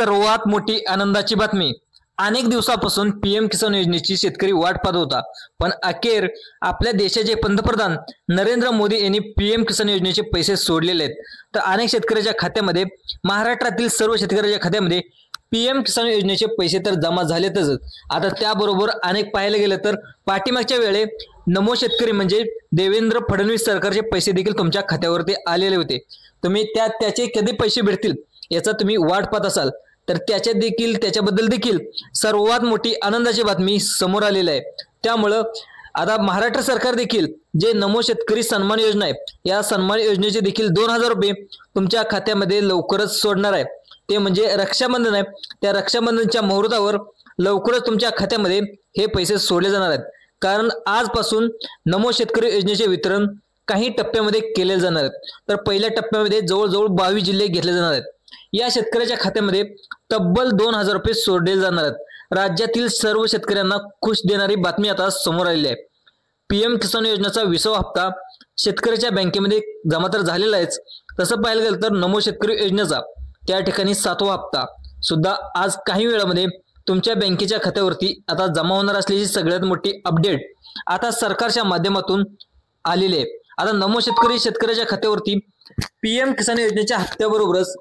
सर्वात मोठी आनंदाची बातमी। अनेक दिवसापासून पीएम किसान योजनेची शेतकरी वाट पाहत होता, पण अखेर आपल्या देशाचे पंतप्रधान नरेंद्र मोदी यांनी पीएम किसान योजनेचे पैसे सोडलेले आहेत। तर अनेक शेतकऱ्याच्या खात्यामध्ये, महाराष्ट्रातील सर्व शेतकऱ्याच्या खात्यामध्ये पीएम किसान योजनेचे पैसे तर जमा झालेतच। आता त्याबरोबर अनेक पाहायला गेलं तर पाठीमागच्या वेळे नमो शेतकरी म्हणजे देवेंद्र फडणवीस सरकारचे पैसे देखील तुमच्या खात्यावरती आलेले होते। तुम्ही त्याचे कधी पैसे भेटतील याचा तुम्ही वाट पाहत असाल, तर त्याच्याबद्दल देखील सर्वात मोठी आनंदाची बातमी समोर आलेली आहे। त्यामुळं आता महाराष्ट्र सरकार देखील जे नमो शेतकरी सन्मान योजना आहे, या सन्मान योजनेचे देखील 2000 रुपये तुमच्या खात्यामध्ये लवकरच सोडणार आहे। ते म्हणजे रक्षाबंधन आहे, त्या रक्षाबंधनच्या मुहूर्तावर लवकरच तुमच्या खात्यामध्ये हे पैसे सोडले जाणार आहेत। कारण आजपासून नमो शेतकरी योजनेचे वितरण काही टप्प्यामध्ये केले जाणार आहेत। तर पहिल्या टप्प्यामध्ये जवळजवळ 22 जिल्हे घेतले जाणार आहेत। या शेतकऱ्याच्या खात्यामध्ये तब्बल 2000 रुपये सोडले जाणार आहेत। राज्यातील सर्व शेतकऱ्यांना खुश देणारी बातमी आता समोर आलेली आहे। पीएम किसान योजनेचा 20वा हप्ता शेतकऱ्याच्या बँकेमध्ये जमा तर झालेला आहेच, तसं पाहायला गेलं तर नमो शेतकरी योजनेचा त्या ठिकाणी 7वा हप्ता सुद्धा आज काही वेळामध्ये तुमच्या बँकेच्या खात्यावरती आता जमा होणार असल्याची सगळ्यात मोठी अपडेट आता सरकारच्या माध्यमातून आलेली आहे। आता नमो शेतकऱ्याच्या खात्यावरती पीएम किसान योजनेच्या हप्त्याबरोबरच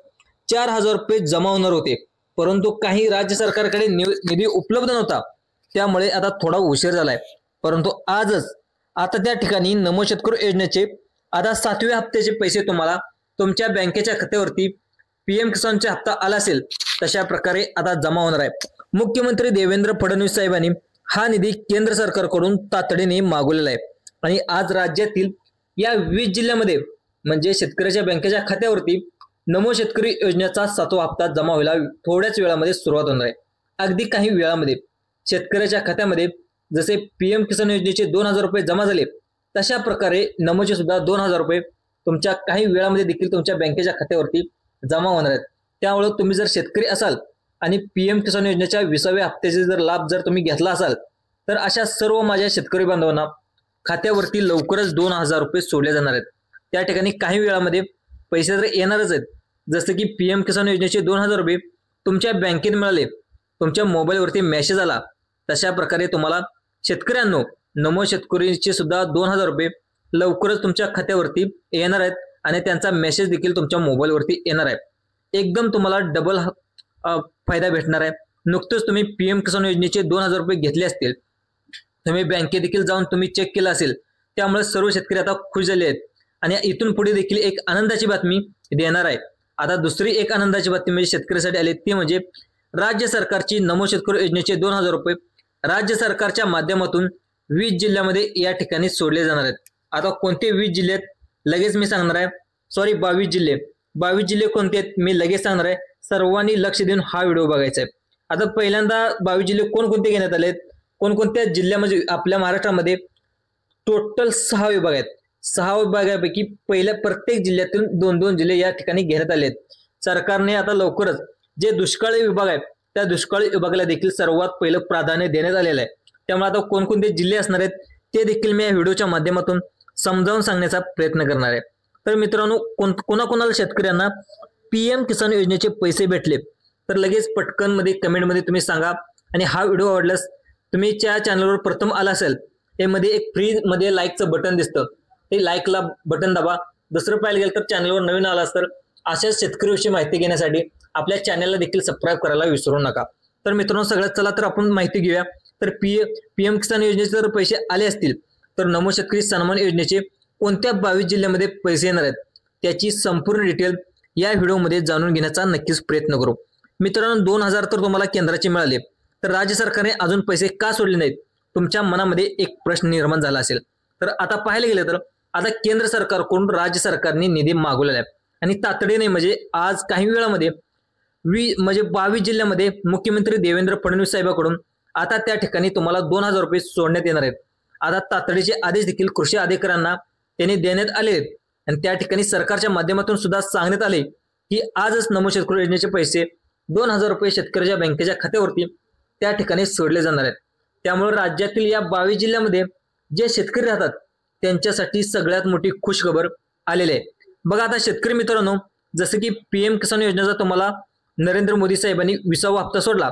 4000 रुपये जमा होणार होते, परंतु काही राज्य सरकारकडे निधी उपलब्ध नव्हता, त्यामुळे आता थोडा उशीर झालाय। परंतु आजच आता त्या ठिकाणी नमो शेतकरी योजनेचे आता 7व्या हप्त्याचे पैसे तुम्हाला तुमच्या बँकेच्या खात्यावरती पीएम किसानचा हप्ता आला असेल तशा प्रकारे आता जमा होणार आहे। मुख्यमंत्री देवेंद्र फडणवीस साहेबांनी हा निधी केंद्र सरकारकडून तातडीने मागवलेला आहे आणि आज राज्यातील या 20 जिल्ह्यामध्ये म्हणजे शेतकऱ्याच्या बँकेच्या खात्यावरती नमो शेतकरी योजनेचा 7वा हप्ता जमा व्हायला थोड्याच वेळामध्ये सुरुवात होणार आहे। अगदी काही वेळामध्ये शेतकऱ्याच्या खात्यामध्ये जसे पीएम किसान योजनेचे 2000 रुपये जमा झाले, तशा प्रकारे नमोचे सुद्धा 2000 रुपये तुमच्या काही वेळामध्ये देखील तुमच्या बँकेच्या खात्यावरती जमा होणार आहेत। त्यामुळे तुम्ही जर शेतकरी असाल आणि पीएम किसान योजनेच्या 20व्या हप्त्याचे जर लाभ जर तुम्ही घेतला असाल, तर अशा सर्व माझ्या शेतकरी बांधवांना खात्यावरती लवकरच 2000 रुपये सोडले जाणार आहेत। त्या ठिकाणी काही वेळामध्ये पैसे तर येणारच आहेत, जसं की पीएम किसान योजनेचे 2000 रुपये तुमच्या बँकेत मिळाले, तुमच्या मोबाईलवरती मेसेज आला, तशा प्रकारे तुम्हाला शेतकऱ्यांनो नमो शेतकरीचे सुद्धा 2000 रुपये लवकरच तुमच्या खात्यावरती येणार आहेत आणि त्यांचा मेसेज देखील तुमच्या मोबाईलवरती येणार आहे। एकदम तुम्हाला डबल फायदा भेटणार आहे। नुकतंच तुम्ही पीएम किसान योजनेचे 2000 रुपये घेतले असतील, तुम्ही बँकेत देखील जाऊन तुम्ही चेक केलं असेल, त्यामुळे सर्व शेतकरी आता खुश झाले आहेत आणि इथून पुढे देखील एक आनंदाची बातमी देणार आहे। आता दुसरी एक आनंदाची बातमी म्हणजे शेतकऱ्यासाठी आली, ती म्हणजे राज्य सरकारची नमो शेतकरी योजनेचे 2000 रुपये राज्य सरकारच्या माध्यमातून 20 जिल्ह्यामध्ये या ठिकाणी सोडले जाणार आहेत। आता कोणते 20 जिल्हे आहेत लगेच मी सांगणार आहे, 22 जिल्हे। 22 जिल्हे कोणते आहेत मी लगेच सांगणार आहे, सर्वांनी लक्ष देऊन हा व्हिडिओ बघायचा आहे। आता पहिल्यांदा 22 जिल्हे कोणकोणते घेण्यात आले आहेत, कोणकोणत्या जिल्ह्यामध्ये आपल्या महाराष्ट्रामध्ये टोटल 6 विभाग आहेत। 6 विभागापैकी पहिल्या प्रत्येक जिल्ह्यातून 2-2 जिल्हे या ठिकाणी घेण्यात आले आहेत। सरकारने आता लवकरच जे दुष्काळी विभाग आहेत त्या दुष्काळी विभागाला देखील सर्वात पहिलं प्राधान्य देण्यात आलेलं आहे। त्यामुळे आता कोणकोणते जिल्हे असणार आहेत ते देखील मी या व्हिडिओच्या माध्यमातून समजावून सांगण्याचा प्रयत्न करणार आहे। तर मित्रांनो, कोणाकोणाला शेतकऱ्यांना पीएम किसान योजनेचे पैसे भेटले तर लगेच पटकन मध्ये कमेंटमध्ये तुम्ही सांगा। आणि हा व्हिडिओ आवडल्यास तुम्ही त्या चॅनलवर प्रथम आला असेल, यामध्ये एक फ्री मध्ये लाईकचं बटन दिसतं, ते लाईकला बटन दाबा। दुसरं पाहायला गेलं तर चॅनलवर नवीन आला तर अशाच शेतकऱ्याविषयी माहिती घेण्यासाठी आपल्या चॅनलला देखील सबस्क्राईब करायला विसरू नका। तर मित्रांनो, सगळ्यात चला तर आपण माहिती घेऊया। तर पीएम किसान योजनेचे जर पैसे आले असतील तर नमो शेतकरी सन्मान योजनेचे कोणत्या 22 जिल्ह्यामध्ये पैसे येणार आहेत त्याची संपूर्ण डिटेल या व्हिडिओमध्ये जाणून घेण्याचा नक्कीच प्रयत्न करू। मित्रांनो, 2000 तर तुम्हाला केंद्राचे मिळाले, तर राज्य सरकारने अजून पैसे का सोडले नाहीत तुमच्या मनामध्ये एक प्रश्न निर्माण झाला असेल। तर आता पाहायला गेलं तर आता केंद्र सरकारकडून राज्य सरकारने निधी मागवलेला आहे आणि तातडीने म्हणजे आज काही वेळामध्ये 22 जिल्ह्यामध्ये मुख्यमंत्री देवेंद्र फडणवीस साहेबांकडून आता त्या ठिकाणी तुम्हाला 2000 रुपये सोडण्यात येणार आहेत। आता तातडीचे आदेश देखील कृषी अधिकाऱ्यांना त्यांनी देण्यात आले आहेत आणि त्या ठिकाणी सरकारच्या माध्यमातून सुद्धा सांगण्यात आले की आजच नमो शेतकरी योजनेचे पैसे 2000 रुपये शेतकऱ्याच्या बँकेच्या खात्यावरती त्या ठिकाणी सोडले जाणार आहेत। त्यामुळे राज्यातील या 22 जिल्ह्यामध्ये जे शेतकरी राहतात त्यांच्यासाठी सगळ्यात मोठी खुशखबर आलेली आहे। बघा आता शेतकरी मित्रांनो, जसं की पीएम किसान योजनेचा तुम्हाला नरेंद्र मोदी साहेबांनी 20वा हप्ता सोडला,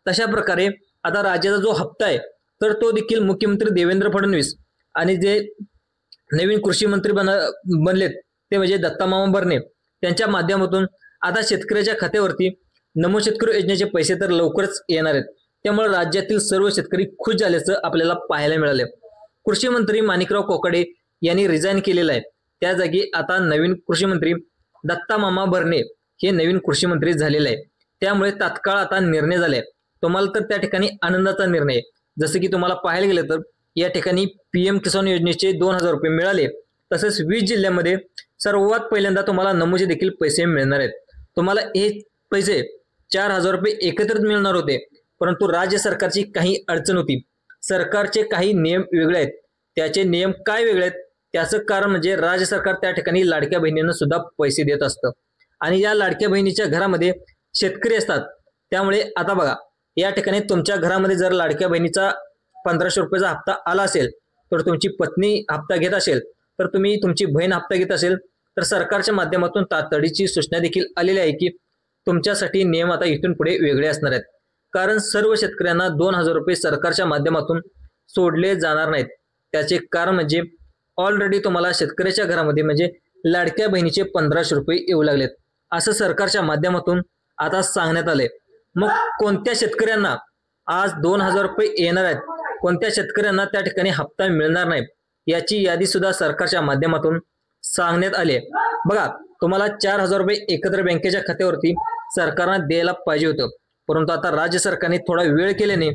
तशा प्रकारे आता राज्याचा जो हप्ता आहे तर तो देखील मुख्यमंत्री देवेंद्र फडणवीस आणि जे नवीन कृषी मंत्री बनलेत ते म्हणजे दत्तामामा भरणे त्यांच्या माध्यमातून आता शेतकऱ्याच्या खात्यावरती नमो शेतकरी योजनेचे पैसे तर लवकरच येणार आहेत। त्यामुळे राज्यातील सर्व शेतकरी खुश झाल्याचं आपल्याला पाहायला मिळाले। कृषी मंत्री माणिकराव कोकाटे यांनी रिझाईन केलेलं आहे, त्या जागी आता नवीन कृषी मंत्री दत्तामामा भरणे हे नवीन कृषी मंत्री झालेले आहे। त्यामुळे तात्काळ आता निर्णय झाले। तुम्हाला तर त्या ठिकाणी आनंदाचा निर्णय आहे। जसं की तुम्हाला पाहायला गेलं तर या ठिकाणी पीएम किसान योजनेचे 2000 रुपये मिळाले, तसेच 20 जिल्ह्यांमध्ये सर्वात पहिल्यांदा तुम्हाला नमोचे देखील पैसे मिळणार आहेत। तुम्हाला हे पैसे 4000 रुपये एकत्रित मिळणार होते, परंतु राज्य सरकारची काही अडचण होती। सरकारचे काही नियम वेगळे आहेत। त्याचे नियम काय वेगळे आहेत त्याचं कारण म्हणजे राज्य सरकार त्या ठिकाणी लाडक्या बहिणींना सुद्धा पैसे देत असतं आणि या लाडक्या बहिणीच्या घरामध्ये शेतकरी असतात। त्यामुळे आता बघा या ठिकाणी तुमच्या घरामध्ये जर लाडक्या बहिणीचा 1500 रुपयाचा हप्ता आला असेल तर तुमची पत्नी हप्ता घेत असेल तर तुम्ही तुमची बहीण हप्ता घेत असेल तर सरकारच्या माध्यमातून तातडीची सूचना देखील आलेली आहे की तुमच्यासाठी नियम आता इथून पुढे वेगळे असणार आहेत। कारण सर्व शेतकऱ्यांना 2000 रुपये सरकारच्या माध्यमातून सोडले जाणार नाहीत। त्याचे कारण म्हणजे ऑलरेडी तुम्हाला शेतकऱ्याच्या घरामध्ये म्हणजे लाडक्या बहिणीचे 1500 रुपये येऊ लागलेत असं सरकारच्या माध्यमातून आता सांगण्यात आले। मग कोणत्या शेतकऱ्यांना आज 2000 रुपये येणार आहेत, कोणत्या शेतकऱ्यांना त्या ठिकाणी हप्ता मिळणार नाही याची यादी सुद्धा सरकारच्या माध्यमातून सांगण्यात आली। बघा तुम्हाला 4000 रुपये एकत्र बँकेच्या खात्यावरती सरकारने द्यायला पाहिजे होतं, परंतु आता राज्य सरकारने थोडा वेळ केल्याने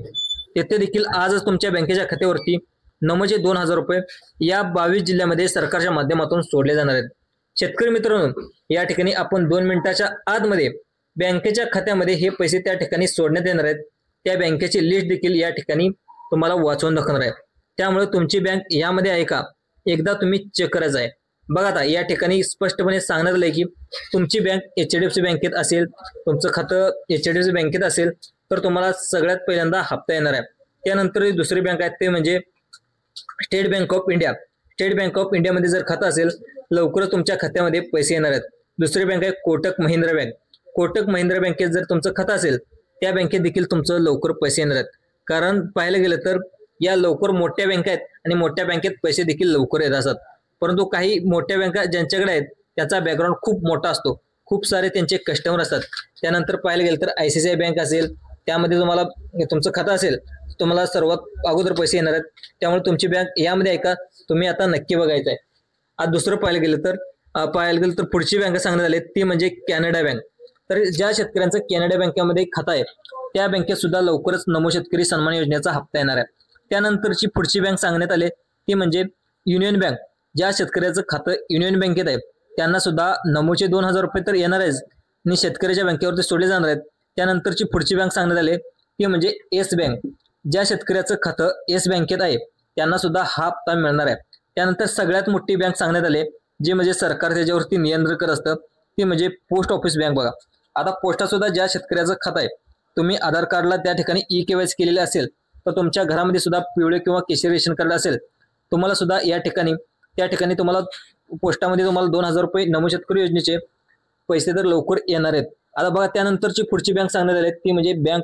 तेथे देखील आजच तुमच्या बँकेच्या खात्यावरती नमोचे 2000 रुपये या 22 जिल्ह्यामध्ये सरकारच्या माध्यमातून सोडले जाणार आहेत। शेतकरी मित्रांनो या ठिकाणी आपण 2 मिनिटाच्या आतमध्ये बँकेच्या खात्यामध्ये हे पैसे त्या ठिकाणी सोडण्यात येणार आहेत। त्या बँकेची लिस्ट देखील या ठिकाणी तुम्हाला वाचवून दाखवणार आहे। त्यामुळे तुमची बँक यामध्ये आहे का एकदा तुम्ही चेक करायचं आहे। बघा आता या ठिकाणी स्पष्टपणे सांगण्यात आलंय की तुमची बँक एचडीएफसी बँकेत असेल, तुमचं खातं एचडीएफसी बँकेत असेल तर तुम्हाला सगळ्यात पहिल्यांदा हप्ता येणार आहे। त्यानंतर दुसरी बँक आहे ते म्हणजे state bank of India. State bank of इंडियामध्ये जर खातं असेल लवकरच तुमच्या खात्यामध्ये पैसे येणार आहेत। दुसरी बँक आहे कोटक महिंद्रा बँक। कोटक महिंद्रा बँकेत जर तुमचं खातं असेल त्या बँकेत देखील तुमचं लवकर पैसे येणार आहेत। कारण पाहायला गेलं तर या लवकर मोठ्या बँका आहेत आणि मोठ्या बँकेत पैसे देखील लवकर येत असतात, परंतु काही मोठ्या बँका ज्यांच्याकडे आहेत त्याचा बॅकग्राऊंड खूप मोठा असतो, खूप सारे त्यांचे कस्टमर असतात। त्यानंतर पाहायला गेलं तर आयसीआयसीआय बँक असेल त्यामध्ये तुम्हाला तुमचं खातं असेल तुम्हाला सर्वात अगोदर पैसे येणार आहेत। त्यामुळे तुमची बँक यामध्ये आहे का तुम्ही आता नक्की बघायचं आहे। आज दुसरं पाहायला गेलं तर पुढची बँक सांगण्यात आली ती म्हणजे कॅनडा बँक। तर ज्या शेतकऱ्यांचं कॅनडा बँकेमध्ये खातं आहे त्या बँकेत सुद्धा लवकरच नमो शेतकरी सन्मान योजनेचा हप्ता येणार आहे। त्यानंतरची पुढची बँक सांगण्यात आली ती म्हणजे युनियन बँक। ज्या शेतकऱ्याचं खातं युनियन बँकेत आहे त्यांना सुद्धा नमोचे 2000 रुपये तर येणार आहेच आणि शेतकऱ्याच्या बँकेवरती सोडले जाणार आहेत। त्यानंतरची पुढची बँक सांगण्यात आली ती म्हणजे येस बँक। ज्या शेतकऱ्याचं खातं येस बँकेत आहे त्यांना सुद्धा हा हप्ता मिळणार आहे। त्यानंतर सगळ्यात मोठी बँक सांगण्यात आली जी म्हणजे सरकार त्याच्यावरती नियंत्रण करत असतं ती म्हणजे पोस्ट ऑफिस बँक। बघा आता पोस्टात सुद्धा ज्या शेतकऱ्याचं खातं आहे तुम्ही आधार कार्डला त्या ठिकाणी ई-केवायसी केलेले असेल तर तुमच्या घरामध्ये सुद्धा पिवळे किंवा केशरी रेशन कार्ड असेल तुम्हाला सुद्धा या ठिकाणी त्या ठिकाणी तुम्हाला पोस्टामध्ये तुम्हाला 2000 रुपये नमो शेतकरी योजनेचे पैसे तर लवकर येणार आहेत। आता बघा त्यानंतरची पुढची बँक सांगण्यात आली ती म्हणजे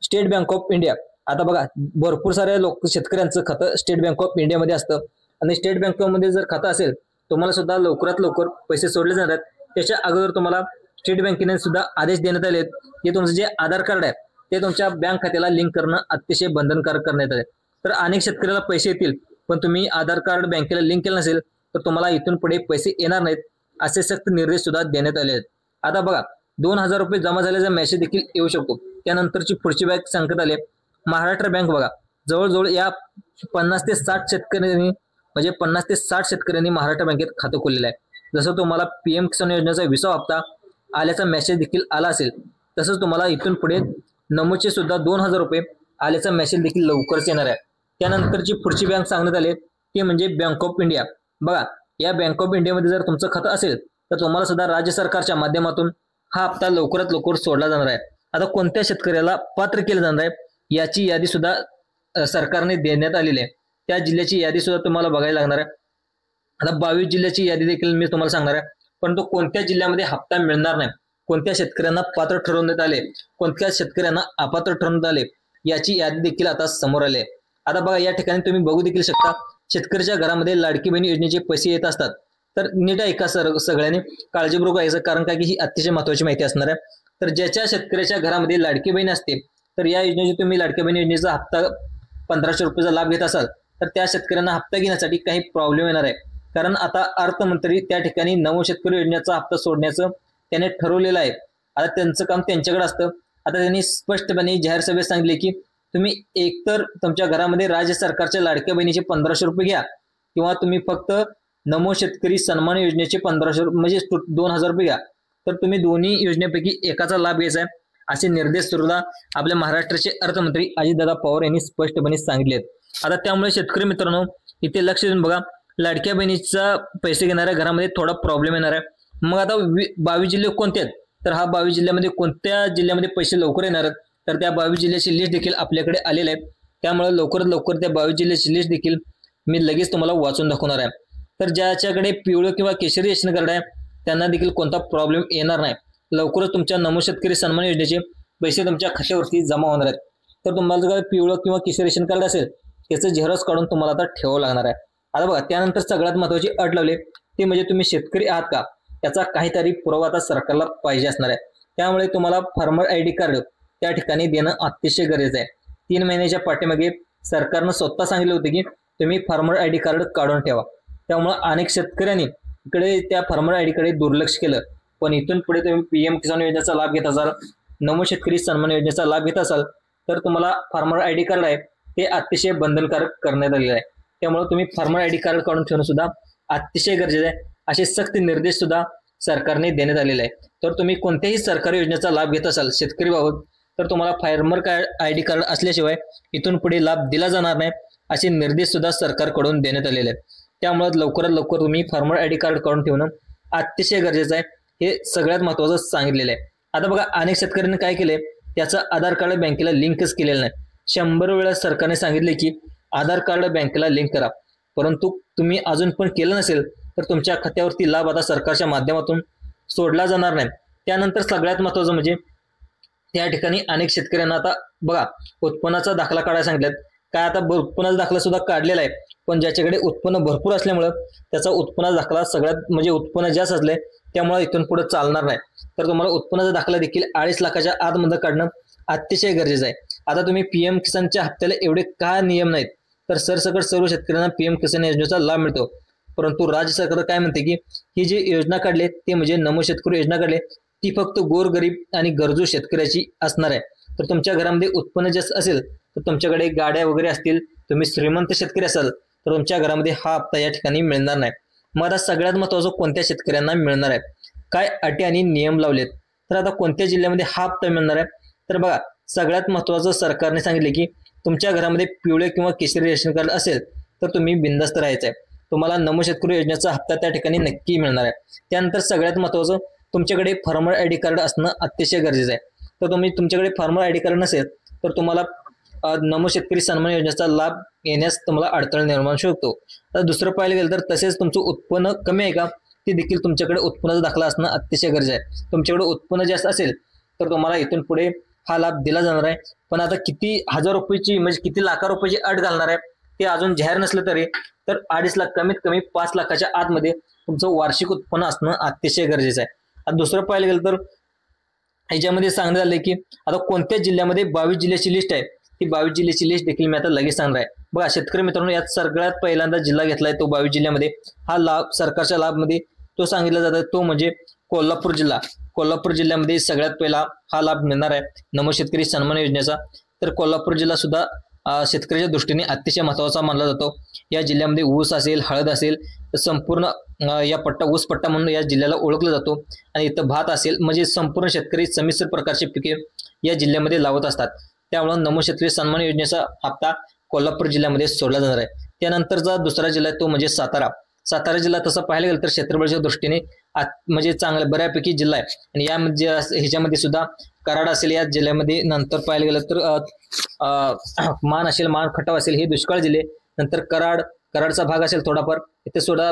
स्टेट बँक ऑफ इंडिया। आता बघा भरपूर साऱ्या शेतकऱ्यांचं खातं स्टेट बँक ऑफ इंडियामध्ये असतं आणि स्टेट बँकेमध्ये जर खातं असेल तुम्हाला सुद्धा लवकरात लवकर पैसे सोडले जाणार आहेत। त्याच्या अगोदर तुम्हाला स्टेट बँकेने सुद्धा आदेश देण्यात आले की तुमचं जे आधार कार्ड आहे ते तुमच्या बँक खात्याला लिंक करणं अतिशय बंधनकारक करण्यात आले। तर अनेक शेतकऱ्याला पैसे येतील पण तुम्ही आधार कार्ड बँकेला लिंक केलं नसेल तर तुम्हाला इथून पुढे पैसे येणार नाहीत असे सक्त निर्देश सुद्धा देण्यात आले आहेत। आता बघा 2000 रुपये जमा झाल्याचा मेसेज देखील येऊ शकतो। त्यानंतरची पुढची बँक सांगण्यात आली महाराष्ट्र बँक। बघा जवळजवळ या 50 ते 60 शेतकऱ्यांनी म्हणजे 50 ते 60 शेतकऱ्यांनी महाराष्ट्र बँकेत खातं खोललेलं आहे। जसं तुम्हाला पीएम किसान योजनेचा 20वा हप्ता आल्याचा मेसेज देखील आला असेल तसंच तुम्हाला इथून पुढे नमोचे सुद्धा 2000 रुपये आल्याचा मेसेज देखील लवकरच येणार आहे। त्यानंतरची पुढची बँक सांगण्यात आली ती म्हणजे बँक ऑफ इंडिया। बघा या बँक ऑफ इंडियामध्ये जर तुमचं खातं असेल तर तुम्हाला सुद्धा राज्य सरकारच्या माध्यमातून हा हप्ता लवकरात लवकर सोडला जाणार आहे। आता कोणत्या शेतकऱ्याला पात्र केलं जाणार आहे याची यादी सुद्धा सरकारने देण्यात आलेली आहे। त्या जिल्ह्याची यादी सुद्धा तुम्हाला बघायला लागणार आहे। आता 22 जिल्ह्याची यादी देखील मी तुम्हाला सांगणार आहे, परंतु कोणत्या जिल्ह्यामध्ये हप्ता मिळणार नाही कोणत्या शेतकऱ्यांना पात्र ठरवण्यात आले, कोणत्या शेतकऱ्यांना अपात्र ठरवण्यात आले, याची यादी देखील आता समोर आली आहे। आता बघा या ठिकाणी तुम्ही बघू देखील शकता, शेतकऱ्याच्या घरामध्ये लाडकी बहीण योजनेचे पैसे येत असतात। तर नीट ऐका सगळ्यांनी, काळजीपूर्वक ऐका, कारण काय की ही अतिशय महत्त्वाची माहिती असणार आहे। तर ज्याच्या शेतकऱ्याच्या घरामध्ये लाडकी बहीण असते, तर या योजनेचे तुम्ही लाडकी बहीण योजनेचा हप्ता 1500 रुपयाचा लाभ घेत असाल, तर त्या शेतकऱ्यांना हप्ता घेण्यासाठी काही प्रॉब्लेम येणार आहे। कारण आता अर्थमंत्री त्या ठिकाणी नमो शेतकरी योजनेचा हप्ता सोडण्याचं त्याने ठरवलेलं आहे। आता त्यांचं काम त्यांच्याकडे असतं। आता त्यांनी स्पष्टपणे जाहीर सभेत सांगितले की तुम्ही एकतर तुमच्या घरामध्ये राज्य सरकारच्या लाडक्या बहिणीचे 1500 रुपये घ्या, किंवा तुम्ही फक्त नमो शेतकरी सन्मान योजनेचे 1500 म्हणजे 2000 रुपये घ्या। तर तुम्ही दोन्ही योजनेपैकी एकाचा लाभ घ्यायचा आहे, असे निर्देश सुद्धा आपल्या महाराष्ट्राचे अर्थमंत्री अजितदादा पवार यांनी स्पष्टपणे सांगितले आहेत। आता त्यामुळे शेतकरी मित्रांनो इथे लक्ष देऊन बघा, लाडक्या बहिणीचा पैसे घेणाऱ्या घरामध्ये थोडा प्रॉब्लेम येणार आहे। मग आता 22 जिल्हे कोणते आहेत, तर हा 22 जिल्ह्यामध्ये कोणत्या जिल्ह्यामध्ये पैसे लवकर येणार आहेत, तर त्या 22 जिल्ह्याची लिस्ट देखील आपल्याकडे आलेली आहे। त्यामुळे लवकरात लवकर त्या 22 जिल्ह्याची लिस्ट देखील मी लगेच तुम्हाला वाचून दाखवणार आहे। तर ज्याच्याकडे पिवळं किंवा केशरी रेशन कार्ड आहे त्यांना देखील कोणता प्रॉब्लेम येणार नाही। लवकरच तुमच्या नमो शेतकरी सन्मान योजनेचे पैसे तुमच्या खात्यावरती जमा होणार आहेत। तर तुम्हाला जर पिवळं किंवा केशरी रेशन कार्ड असेल त्याचं झेरॉक्स काढून तुम्हाला आता ठेवावं लागणार आहे। आता बघा त्यानंतर सगळ्यात महत्त्वाची अट लावली ते म्हणजे तुम्ही शेतकरी आहात का, याचा काहीतरी पुरावा आता सरकारला पाहिजे असणार आहे। त्यामुळे तुम्हाला फार्मर ID कार्ड त्या ठिकाणी देणं अतिशय गरजेचं आहे। 3 महिन्याच्या पाठीमागे सरकारनं स्वतः सांगितले होते की तुम्ही फार्मर ID कार्ड काढून ठेवा। त्यामुळे अनेक शेतकऱ्यांनी इकडे त्या फार्मर ID कडे दुर्लक्ष केलं। पण इथून पुढे तुम्ही PM किसान योजनेचा लाभ घेत असाल, नमो शेतकरी सन्मान योजनेचा लाभ घेत असाल, तर तुम्हाला फार्मर ID कार्ड आहे ते अतिशय बंधनकारक करण्यात आलेलं आहे। त्यामुळे तुम्ही फार्मर ID कार्ड काढून ठेवणं सुद्धा अतिशय गरजेचं आहे, असे सक्त निर्देश सुद्धा सरकारने देण्यात आलेले आहे। तर तुम्ही कोणत्याही सरकारी योजनेचा लाभ घेत असाल शेतकरी बाबत, तर तुम्हाला फार्मर ID कार्ड असल्याशिवाय इथून पुढे लाभ दिला जाणार नाही, असे निर्देश सुद्धा सरकारकडून देण्यात आलेले आहेत। त्यामुळे लवकरात लवकर तुम्ही फार्मर ID कार्ड काढून ठेवणं अतिशय गरजेचं आहे, हे सगळ्यात महत्त्वाचं सांगितलेलं आहे। आता बघा अनेक शेतकऱ्यांनी काय केले, त्याचं आधार कार्ड बँकेला लिंकच केलेलं नाही। 100 वेळा सरकारने सांगितले की आधार कार्ड बँकेला लिंक करा, परंतु तुम्ही अजून पण केलं नसेल तर तुमच्या खात्यावरती लाभ आता सरकारच्या माध्यमातून सोडला जाणार नाही। त्यानंतर सगळ्यात महत्त्वाचं म्हणजे त्या ठिकाणी अनेक शेतकऱ्यांना आता बघा उत्पन्नाचा दाखला काढायला सांगितलं। काय आता उत्पन्नाचा दाखला सुद्धा काढलेला आहे, पण ज्याच्याकडे उत्पन्न भरपूर असल्यामुळं त्याचा उत्पन्नाचा दाखला सगळ्यात म्हणजे उत्पन्न जास्त असले त्यामुळे इथून पुढे चालणार नाही। तर तुम्हाला उत्पन्नाचा दाखला देखील 2.5 लाखाच्या आतमध्ये काढणं अतिशय गरजेचं आहे। आता तुम्ही PM किसानच्या हप्त्याला एवढे का नियम नाहीत, तर सरसकट सर्व शेतकऱ्यांना PM किसान योजनेचा लाभ मिळतो, परंतु राज्य सरकार काय म्हणते की ही जी योजना काढली ते म्हणजे नमो शेतकरी योजना काढली ती फक्त गोरगरीब आणि गरजू शेतकऱ्याची असणार आहे। तर तुमच्या घरामध्ये उत्पन्न जास्त असेल, तर तुमच्याकडे गाड्या वगैरे असतील, तुम्ही श्रीमंत शेतकरी असाल, तर तुमच्या घरामध्ये हा हप्ता या ठिकाणी मिळणार नाही। मग आता सगळ्यात महत्त्वाचं कोणत्या शेतकऱ्यांना मिळणार आहे, काय अटी आणि नियम लावलेत, तर आता कोणत्या जिल्ह्यामध्ये हा हप्ता मिळणार आहे, तर बघा सगळ्यात महत्त्वाचं सरकारने सांगितले की तुमच्या घरामध्ये पिवळे किंवा केशरी रेशन कार्ड असेल तर तुम्ही बिंदास्त राहायचं आहे, तुम्हाला नमो शेतकरी योजनेचा हप्ता त्या ठिकाणी नक्की मिळणार आहे। त्यानंतर सगळ्यात महत्त्वाचं तुमच्याकडे फार्मर ID कार्ड असणं अतिशय गरजेचं आहे। तर तुमच्याकडे फार्मर ID कार्ड नसेल तर तुम्हाला नमो शेतकरी सन्मान योजनेचा लाभ येण्यास तुम्हाला अडथळा निर्माण होऊ शकतो। तर दुसरं पाहायला गेलं तर तसेच तुमचं उत्पन्न कमी आहे का ते देखील तुमच्याकडे उत्पन्नाचा दाखला असणं अतिशय गरजेचं आहे। तुमच्याकडे उत्पन्न जास्त असेल तर तुम्हाला इथून पुढे हा लाभ दिला जाणार आहे। पण आता किती हजार रुपयाची म्हणजे किती लाखा रुपयाची अट घालणार आहे ते अजून जाहीर नसलं तरी तर 2.5 लाख कमीत कमी 5 लाखाच्या आतमध्ये तुमचं वार्षिक उत्पन्न असणं अतिशय गरजेचं आहे। आता दुसरं पाहायला गेलं तर ह्याच्यामध्ये सांगण्यात आलंय की आता कोणत्या जिल्ह्यामध्ये 22 जिल्ह्याची लिस्ट आहे, ती 22 जिल्ह्याची लिस्ट देखील मी आता लगेच सांगणार आहे। बघा शेतकरी मित्रांनो, यात सगळ्यात पहिल्यांदा जिल्हा घेतलाय तो 22 जिल्ह्यामध्ये हा लाभ सरकारच्या लाभमध्ये तो सांगितला जातो तो म्हणजे कोल्हापूर जिल्हा। कोल्हापूर जिल्ह्यामध्ये सगळ्यात पहिला हा लाभ मिळणार आहे नमो शेतकरी सन्मान योजनेचा। तर कोल्हापूर जिल्हा सुद्धा शेतकऱ्याच्या दृष्टीने अतिशय महत्त्वाचा मानला जातो। या जिल्ह्यामध्ये ऊस असेल, हळद असेल, संपूर्ण या पट्टा ऊस पट्टा म्हणून या जिल्ह्याला ओळखलं जातो आणि इथं भात असेल, म्हणजे संपूर्ण शेतकरी संमिश्र प्रकारचे पिके या जिल्ह्यामध्ये लावत असतात। त्यामुळे नमो शेतकरी सन्मान योजनेचा हप्ता कोल्हापूर जिल्ह्यामध्ये सोडला जाणार आहे। त्यानंतरचा दुसरा जिल्हा तो म्हणजे सातारा। सातारा जिल्हा तसं पाहायला गेलं तर क्षेत्रफळाच्या दृष्टीने म्हणजे चांगला बऱ्यापैकी जिल्हा आहे आणि यामध्ये ह्याच्यामध्ये सुद्धा कराड असेल या जिल्ह्यामध्ये। नंतर पाहायला गेलं तर मान असेल, मान खटाव असेल, हे दुष्काळ जिल्हे। नंतर कराडचा भाग असेल थोडाफार, इथे सुद्धा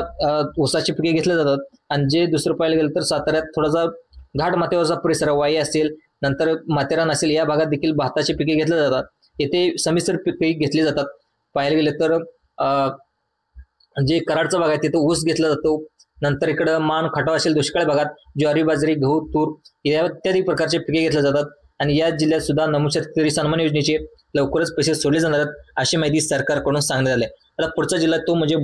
ऊसाची पिके घेतली जातात। आणि जे दुसरं पाहायला गेलं तर साताऱ्यात थोडासा घाट माथ्यावरचा परिसर वाई असेल, नंतर माथेरान असेल, या भागात देखील भाताची पिके घेतली जातात. येथे समिश्र पिके घेतली जातात. पाहायला गेले तर जे कराडचा भाग आहे तिथे ऊस घेतला जातो. नंतर इकडं मान खटाव असेल दुष्काळ भागात ज्वारी, बाजरी, गहू, तूर या इत्यादी प्रकारचे पिके घेतले जातात. आणि या जिल्ह्यात सुद्धा नमूद शेतकरी सन्मान योजनेचे लवकरच पैसे सोडले जाणार आहेत अशी माहिती सरकारकडून सांगण्यात आली. आता पुढचा जिल्हा तो म्हणजे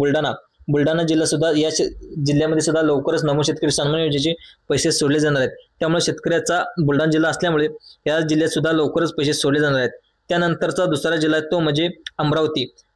बुलढाणा जिल्हा सुद्धा या जिल्ह्यामध्ये सुद्धा लवकरच नमूद शेतकरी सन्मान योजनेचे पैसे सोडले जाणार आहेत. त्यामुळे शेतकऱ्याचा बुलढाणा जिल्हा असल्यामुळे या जिल्ह्यात सुद्धा लवकरच पैसे सोडले जाणार आहेत. त्यानंतरचा दुसरा जिल्हा तो म्हणजे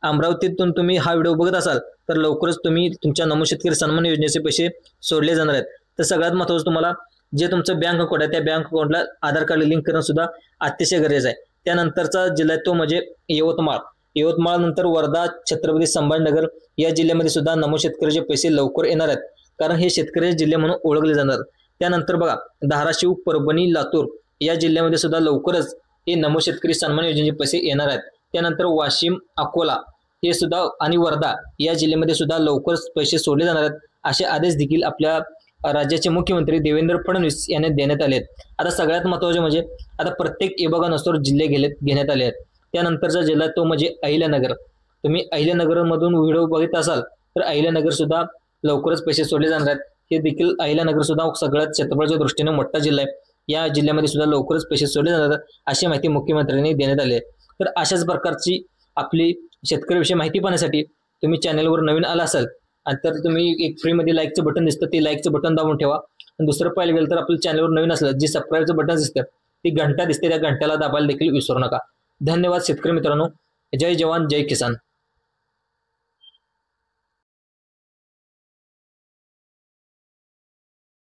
अमरावतीतून तुम्ही हा व्हिडिओ बघत असाल तर लवकरच तुम्ही तुमच्या नमूद शेतकरी सन्मान योजनेचे पैसे सोडले जाणार आहेत. तर सगळ्यात महत्त्वाचं तुम्हाला जे तुमचं बँक अकाउंट आहे त्या बँक अकाउंटला आधार कार्ड लिंक करणं सुद्धा अतिशय गरजेचं आहे. त्यानंतरचा जिल्हा तो म्हणजे यवतमाळ नंतर वर्धा, छत्रपती संभाजीनगर या जिल्ह्यामध्ये सुद्धा नमूद शेतकऱ्याचे पैसे लवकर येणार आहेत, कारण हे शेतकरी जिल्हे म्हणून ओळखले जाणार. त्यानंतर बघा धाराशिव, परभणी, लातूर या जिल्ह्यामध्ये सुद्धा लवकरच हे नमूद शेतकरी सन्मान योजनेचे पैसे येणार आहेत. त्यानंतर वाशिम, अकोला हे सुद्धा आणि वर्धा या जिल्ह्यामध्ये सुद्धा लवकरच पैसे सोडले जाणार आहेत असे आदेश देखील आपल्या राज्याचे मुख्यमंत्री देवेंद्र फडणवीस यांनी देण्यात आले आहेत. आता सगळ्यात महत्त्वाचे म्हणजे आता प्रत्येक विभागानुसार जिल्हे घेण्यात आले आहेत. त्यानंतरचा जिल्हा तो म्हणजे अहिल्यानगर. तुम्ही अहिल्यानगरमधून व्हिडिओ बघित असाल तर अहिल्यानगर सुद्धा लवकरच पैसे सोडले जाणार आहेत. हे देखील अहिल्यानगर सुद्धा सगळ्यात क्षेत्रफळाच्या दृष्टीने मोठा जिल्हा आहे. या जिल्ह्यामध्ये सुद्धा लवकरच पैसे सोडले जाणार आहेत अशी माहिती मुख्यमंत्र्यांनी देण्यात आली आहे. तर अशाच प्रकारची आपली शेतकऱ्याविषयी माहिती पाहण्यासाठी तुम्ही चॅनलवर नवीन आला असाल तर तुम्ही एक फ्रीमध्ये लाईकचं बटन दिसतं ते लाईकचं बटन दाबून ठेवा. आणि दुसरं पाहिलं गेलं तर आपल्या चॅनलवर नवीन असलं जे सबस्क्राईबचं बटन दिसतं ती घंटा दिसते त्या घंट्याला दाबायला देखील विसरू नका. धन्यवाद शेतकरी मित्रांनो. जय जवान जय किसान.